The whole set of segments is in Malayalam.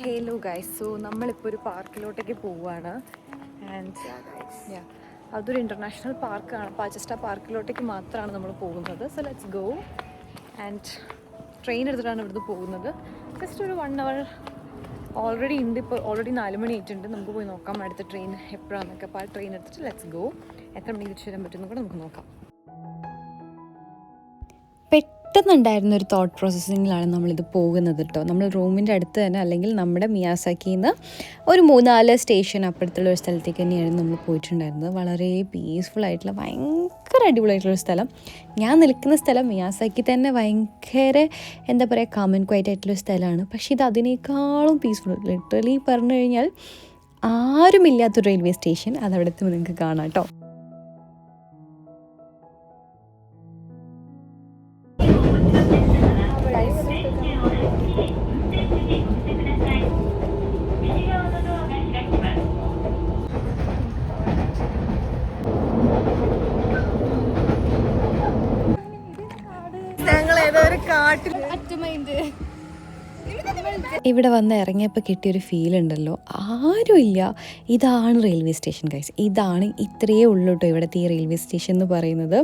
ഹലോ ഗൈസ്, സോ നമ്മളിപ്പോൾ ഒരു പാർക്കിലോട്ടേക്ക് പോവുകയാണ്. ആൻഡ് അതൊരു ഇൻ്റർനാഷണൽ പാർക്കാണ്. പാച്ചസ്റ്റ പാർക്കിലോട്ടേക്ക് മാത്രമാണ് നമ്മൾ പോകുന്നത്. So let's go. And train എടുത്തിട്ടാണ് ഇവിടുന്ന് പോകുന്നത്. ജസ്റ്റ് ഒരു 1 hour ഓൾറെഡി ഉണ്ട്. ഇപ്പോൾ ഓൾറെഡി 4 മണി ആയിട്ടുണ്ട്. നമുക്ക് പോയി നോക്കാം അടുത്ത ട്രെയിൻ എപ്പോഴാണെന്നൊക്കെ. അപ്പോൾ ആ ട്രെയിൻ എടുത്തിട്ട് ലെറ്റ്സ് ഗോ. എത്ര മണിക്ക് തിരിച്ചു വരാൻ പറ്റുമെന്ന് കൂടെ നമുക്ക് നോക്കാം. പെട്ടെന്നുണ്ടായിരുന്ന ഒരു തോട്ട് പ്രോസസ്സിങ്ങിലാണ് നമ്മളിത് പോകുന്നത് കേട്ടോ. നമ്മൾ റൂമിൻ്റെ അടുത്ത് തന്നെ, അല്ലെങ്കിൽ നമ്മുടെ മിയാസാക്കിയിൽ നിന്ന് ഒരു 3-4 സ്റ്റേഷൻ അപ്പുറത്തുള്ള ഒരു സ്ഥലത്തേക്ക് തന്നെയാണ് നമ്മൾ പോയിട്ടുണ്ടായിരുന്നത്. വളരെ പീസ്ഫുൾ ആയിട്ടുള്ള, ഭയങ്കര അടിപൊളിയായിട്ടുള്ളൊരു സ്ഥലം. ഞാൻ നിൽക്കുന്ന സ്ഥലം മിയാസാക്കി തന്നെ ഭയങ്കര എന്താ പറയുക, കാം ആൻഡ് ക്വയറ്റ് ആയിട്ടുള്ളൊരു സ്ഥലമാണ്. പക്ഷേ ഇത് അതിനേക്കാളും പീസ്ഫുൾ. ലിറ്ററലി പറഞ്ഞു കഴിഞ്ഞാൽ ആരുമില്ലാത്തൊരു റെയിൽവേ സ്റ്റേഷൻ. അതവിടെ എത്തുമ്പോൾ നിങ്ങൾക്ക് കാണാം കേട്ടോ. ഇവിടെ വന്ന് ഇറങ്ങിയപ്പോൾ കിട്ടിയൊരു ഫീൽ ഉണ്ടല്ലോ, ആരുമില്ല. ഇതാണ് റെയിൽവേ സ്റ്റേഷൻ ഗൈസ്. ഇതാണ്, ഇത്രയേ ഉള്ളൂ കേട്ടോ ഇവിടുത്തെ ഈ റെയിൽവേ സ്റ്റേഷൻ എന്ന് പറയുന്നത്.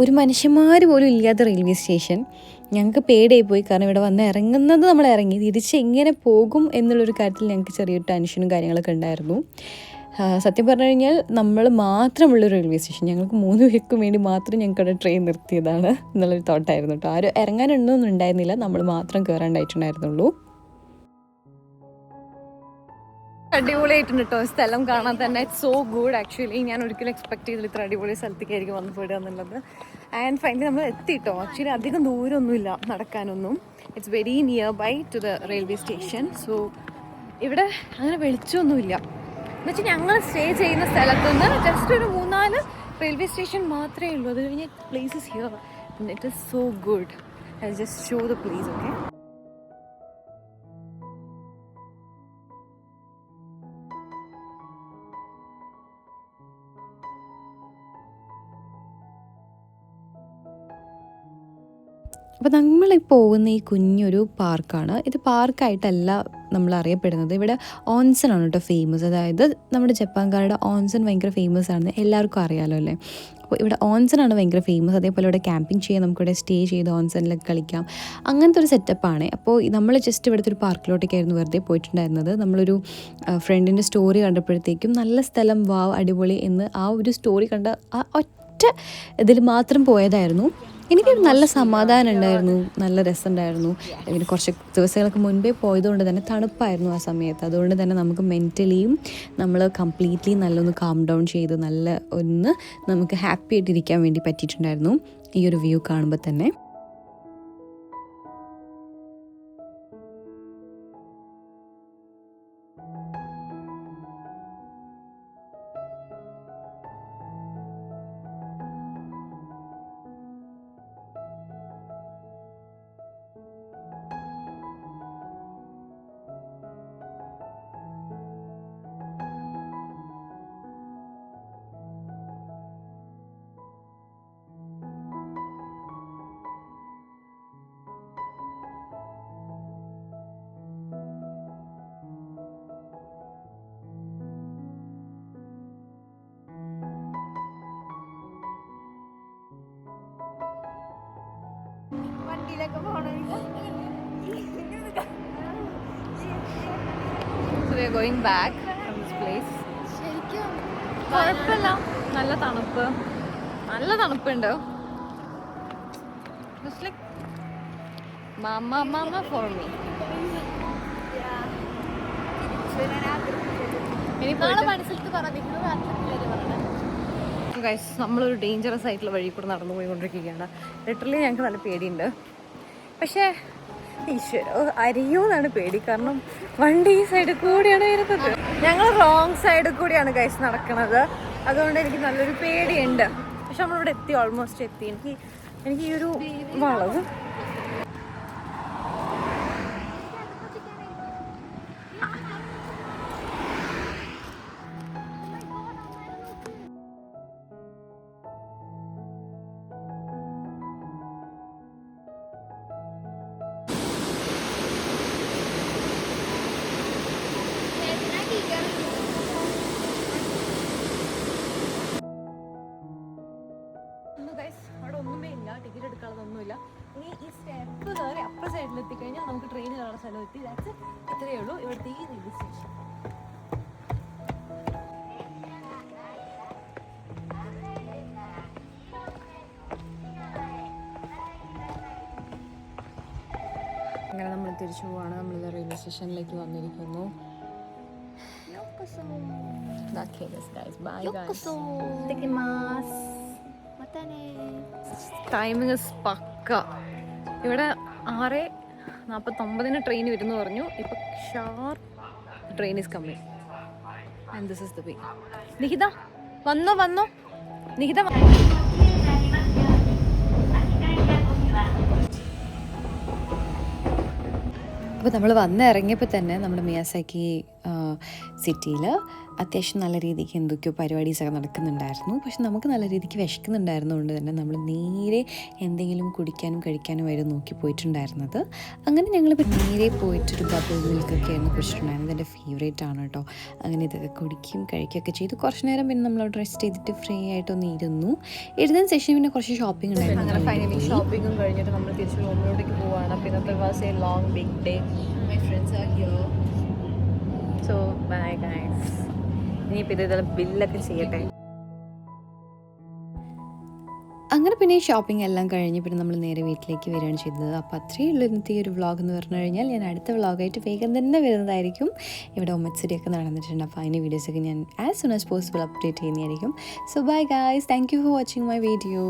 ഒരു മനുഷ്യന്മാർ പോലും ഇല്ലാത്ത റെയിൽവേ സ്റ്റേഷൻ. ഞങ്ങൾക്ക് പേടിയായി പോയി. കാരണം ഇവിടെ വന്ന് ഇറങ്ങുന്നത് നമ്മൾ ഇറങ്ങി, തിരിച്ച് എങ്ങനെ പോകും എന്നുള്ളൊരു കാര്യത്തിൽ ഞങ്ങൾക്ക് ചെറിയൊരു ടെൻഷനും കാര്യങ്ങളൊക്കെ ഉണ്ടായിരുന്നു. സത്യം പറഞ്ഞു കഴിഞ്ഞാൽ നമ്മൾ മാത്രമുള്ളൊരു റെയിൽവേ സ്റ്റേഷൻ. ഞങ്ങൾക്ക് 3 പേർക്കും വേണ്ടി മാത്രം ഞങ്ങൾക്കവിടെ ട്രെയിൻ നിർത്തിയതാണ് എന്നുള്ളൊരു തോട്ടായിരുന്നു കേട്ടോ. ആരും ഇറങ്ങാനൊന്നും ഉണ്ടായിരുന്നില്ല, നമ്മൾ മാത്രം കയറാണ്ടായിട്ടുണ്ടായിരുന്നുള്ളൂ. അടിപൊളിയായിട്ടുണ്ട് കേട്ടോ സ്ഥലം കാണാൻ തന്നെ. It's so good actually. ഞാൻ ഒരിക്കലും എക്സ്പെക്ട് ചെയ്തില്ല ഇത്ര അടിപൊളി സ്ഥലത്തേക്കായിരിക്കും വന്നു പോയിടുക എന്നുള്ളത്. ആൻഡ് ഫൈനലി നമ്മൾ എത്തിട്ടോ. ആക്ച്വലി അധികം ദൂരമൊന്നുമില്ല നടക്കാനൊന്നും. It's very near by to the railway station. So ഇവിടെ അങ്ങനെ വെളിച്ചമൊന്നുമില്ല. എന്നുവെച്ചാൽ ഞങ്ങൾ സ്റ്റേ ചെയ്യുന്ന സ്ഥലത്ത് നിന്ന് ജസ്റ്റ് ഒരു 3-4 റെയിൽവേ സ്റ്റേഷൻ മാത്രമേ ഉള്ളൂ. അത് കഴിഞ്ഞ് place is here. It is so good. I just show the place. Okay, അപ്പോൾ നമ്മളീ പോകുന്ന ഈ കുഞ്ഞൊരു പാർക്കാണ്. ഇത് പാർക്കായിട്ടല്ല നമ്മൾ അറിയപ്പെടുന്നത്. ഇവിടെ ഓൺസൺ ആണ് കേട്ടോ ഫേമസ്. അതായത് നമ്മുടെ ജപ്പാൻകാരുടെ ഓൺസൺ ഭയങ്കര ഫേമസ് ആണെന്ന് എല്ലാവർക്കും അറിയാമല്ലോ അല്ലേ. അപ്പോൾ ഇവിടെ ഓൺസൺ ആണ് ഭയങ്കര ഫേമസ്. അതേപോലെ ഇവിടെ ക്യാമ്പിംഗ് ചെയ്യാൻ, നമുക്കിവിടെ സ്റ്റേ ചെയ്ത് ഓൺസണിലൊക്കെ കളിക്കാം. അങ്ങനത്തെ ഒരു സെറ്റപ്പാണ്. അപ്പോൾ നമ്മൾ ജസ്റ്റ് ഇവിടുത്തെ ഒരു പാർക്കിലോട്ടേക്കായിരുന്നു വെറുതെ പോയിട്ടുണ്ടായിരുന്നത്. നമ്മളൊരു ഫ്രണ്ടിൻ്റെ സ്റ്റോറി കണ്ടപ്പോഴത്തേക്കും നല്ല സ്ഥലം, വാവ് അടിപൊളി എന്ന് ആ ഒരു സ്റ്റോറി കണ്ട ആ ഒറ്റ ഇതിൽ മാത്രം പോയതായിരുന്നു. എനിക്കൊരു നല്ല സമാധാനം ഉണ്ടായിരുന്നു, നല്ല രസമുണ്ടായിരുന്നു. പിന്നെ കുറച്ച് ദിവസങ്ങൾക്ക് മുൻപേ പോയതുകൊണ്ട് തന്നെ തണുപ്പായിരുന്നു ആ സമയത്ത്. അതുകൊണ്ട് തന്നെ നമുക്ക് മെൻ്റലിയും നമ്മൾ കംപ്ലീറ്റ്ലി നല്ലൊന്ന് കാം ഡൗൺ ചെയ്ത് നല്ല ഒന്ന് നമുക്ക് ഹാപ്പി ആയിട്ടിരിക്കാൻ വേണ്ടി പറ്റിയിട്ടുണ്ടായിരുന്നു ഈ ഒരു വ്യൂ കാണുമ്പോൾ തന്നെ. So we are going back from this place. കുഴപ്പമില്ല, നല്ല തണുപ്പ്, നല്ല തണുപ്പുണ്ട്. Just like mama for me. Guys, നമ്മളൊരു ഡേഞ്ചറസ് ആയിട്ടുള്ള വഴി കൂടെ നടന്നു പോയിക്കൊണ്ടിരിക്കുകയാണ്. ലിറ്ററലി ഞങ്ങൾക്ക് നല്ല പേടിയുണ്ട്. പക്ഷേ ഈശ്വര അരിയോന്നാണ് പേടി. കാരണം വണ്ടി ഈ സൈഡിൽ കൂടിയാണ് വരുന്നത്. ഞങ്ങൾ റോങ് സൈഡിൽ കൂടിയാണ് ഗൈസ് നടക്കുന്നത്. അതുകൊണ്ട് എനിക്ക് നല്ലൊരു പേടിയുണ്ട്. പക്ഷെ നമ്മളിവിടെ എത്തി, ഓൾമോസ്റ്റ് എത്തി. എനിക്ക് ഈ ഒരു വളവ് ഇനി ഈ സ്റ്റെപ്പ് കയറി അപ്പുറ സൈഡിൽ എത്തിക്കഴിഞ്ഞാൽ നമുക്ക് ട്രെയിൻ കാണുന്ന സ്ഥലം എത്തി. ദാറ്റ്സ് ഇത്രയേ ഉള്ളൂ ഇവിടുത്തെ ഈ റെയിൽവേ സ്റ്റേഷൻ. അങ്ങനെ നമ്മൾ തിരിച്ചു പോവാണ്. നമ്മളിത് റെയിൽവേ സ്റ്റേഷനിലേക്ക് വന്നിരിക്കുന്നു. ടൈമിങ് ഇസ് പക്ക. ഇവിടെ 6:49 ട്രെയിൻ വരുന്നു പറഞ്ഞു. ഇപ്പൊ sharp train is coming and this is the way. Nihitha വന്നോ നിഹിത. അപ്പോൾ നമ്മൾ ഇറങ്ങിയപ്പോൾ തന്നെ നമ്മുടെ മിയാസാക്കി സിറ്റിയിൽ അത്യാവശ്യം നല്ല രീതിക്ക് എന്തൊക്കെയോ പരിപാടീസൊക്കെ നടക്കുന്നുണ്ടായിരുന്നു. പക്ഷെ നമുക്ക് നല്ല രീതിക്ക് വിശക്കുന്നുണ്ടായിരുന്നതുകൊണ്ട് തന്നെ നമ്മൾ നേരെ എന്തെങ്കിലും കുടിക്കാനും കഴിക്കാനുമായിരുന്നു നോക്കി പോയിട്ടുണ്ടായിരുന്നത്. അങ്ങനെ ഞങ്ങളിപ്പോൾ നേരെ പോയിട്ടൊരു ബബിൾ മിൽക്കൊക്കെയായിരുന്നു കുടിച്ചിട്ടുണ്ടായിരുന്നത്. എൻ്റെ ഫേവറേറ്റ് ആണ് കേട്ടോ. അങ്ങനെ ഇതൊക്കെ കുടിക്കും കഴിക്കുകയൊക്കെ ചെയ്തു. കുറച്ച് നേരം പിന്നെ നമ്മൾ റെസ്റ്റ് ചെയ്തിട്ട് ഫ്രീ ആയിട്ടൊന്ന് ഇരുന്ന ശേഷം പിന്നെ കുറച്ച് ഷോപ്പിംഗ് ഉണ്ടായിരുന്നു. അങ്ങനെ ഫൈനലി ഷോപ്പിംഗും കഴിഞ്ഞിട്ട് നമ്മൾ തിരിച്ച് റൂമിലോട്ടേക്ക് പോവാണ്. പിന്നെ was a long big day. My friends are here. So bye guys. ഇനിയിപ്പോൾ ഇതെല്ലാം ബില്ലൊക്കെ ചെയ്യട്ടെ. അങ്ങനെ പിന്നെ ഷോപ്പിംഗ് എല്ലാം കഴിഞ്ഞ് പിന്നെ നമ്മൾ നേരെ വീട്ടിലേക്ക് വരികയാണ് ചെയ്തത്. അപ്പോൾ അത്രയേ ഉള്ളൂ ഇന്നത്തെ ഈ ഒരു വ്ളോഗ് എന്ന് പറഞ്ഞു കഴിഞ്ഞാൽ. ഞാൻ അടുത്ത വ്ളോഗായിട്ട് വേഗം തന്നെ വരുന്നതായിരിക്കും. ഇവിടെ ഒമ്മത്സരിയൊക്കെ നടന്നിട്ടുണ്ട്. അപ്പോൾ അതിൻ്റെ വീഡിയോസൊക്കെ ഞാൻ as soon as possible update ചെയ്യുന്നതായിരിക്കും. So bye guys, thank you for watching my video.